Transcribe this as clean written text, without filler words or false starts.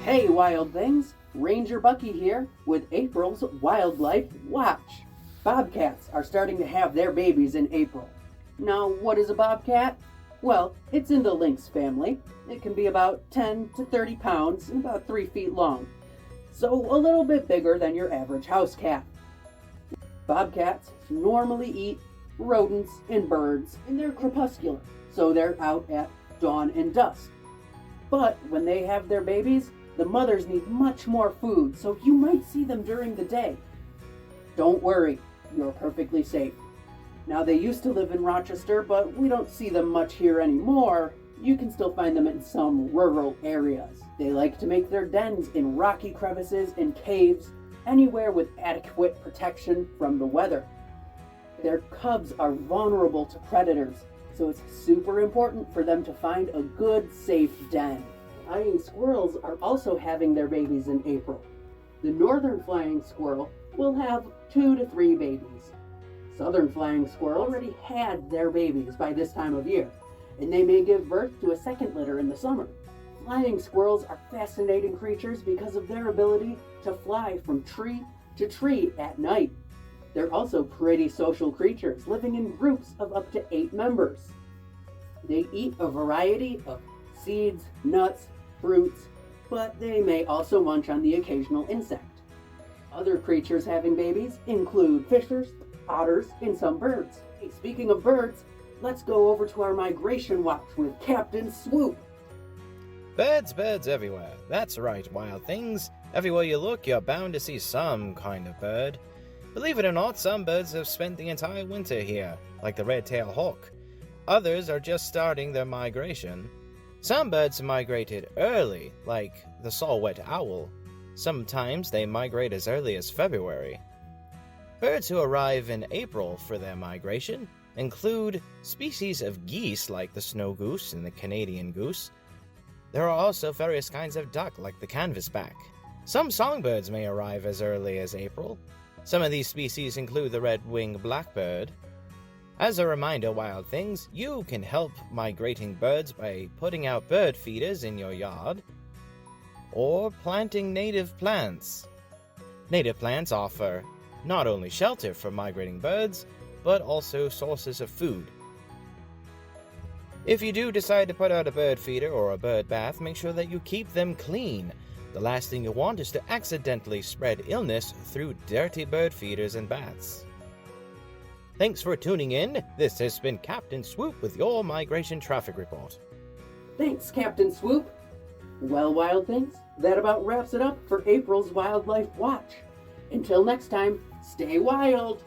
Hey wild things, Ranger Bucky here with April's Wildlife Watch. Bobcats are starting to have their babies in April. Now, what is a bobcat? Well, it's in the lynx family. It can be about 10 to 30 pounds and about 3 feet long, so a little bit bigger than your average house cat. Bobcats normally eat rodents and birds, and they're crepuscular, so they're out at dawn and dusk. But when they have their babies, the mothers need much more food, so you might see them during the day. Don't worry, you're perfectly safe. Now, they used to live in Rochester, but we don't see them much here anymore. You can still find them in some rural areas. They like to make their dens in rocky crevices and caves, anywhere with adequate protection from the weather. Their cubs are vulnerable to predators, so it's super important for them to find a good, safe den. Flying squirrels are also having their babies in April. The northern flying squirrel will have 2 to 3 babies. Southern flying squirrel already had their babies by this time of year, and they may give birth to a second litter in the summer. Flying squirrels are fascinating creatures because of their ability to fly from tree to tree at night. They're also pretty social creatures, living in groups of up to 8 members. They eat a variety of seeds, nuts, fruits, but they may also munch on the occasional insect. Other creatures having babies include fishers, otters, and some birds. Hey, speaking of birds, let's go over to our migration watch with Captain Swoop. Birds everywhere. That's right, wild things. Everywhere you look, you're bound to see some kind of bird. Believe it or not, some birds have spent the entire winter here, like the red-tailed hawk. Others are just starting their migration. Some birds migrated early, like the saw-whet owl. Sometimes they migrate as early as February. Birds who arrive in April for their migration include species of geese like the snow goose and the Canadian goose. There are also various kinds of duck like the canvasback. Some songbirds may arrive as early as April. Some of these species include the red-winged blackbird. As a reminder, wild things, you can help migrating birds by putting out bird feeders in your yard or planting native plants. Native plants offer not only shelter for migrating birds, but also sources of food. If you do decide to put out a bird feeder or a bird bath, make sure that you keep them clean. The last thing you want is to accidentally spread illness through dirty bird feeders and baths. Thanks for tuning in. This has been Captain Swoop with your Migration Traffic Report. Thanks, Captain Swoop. Well, wild things, that about wraps it up for April's Wildlife Watch. Until next time, stay wild.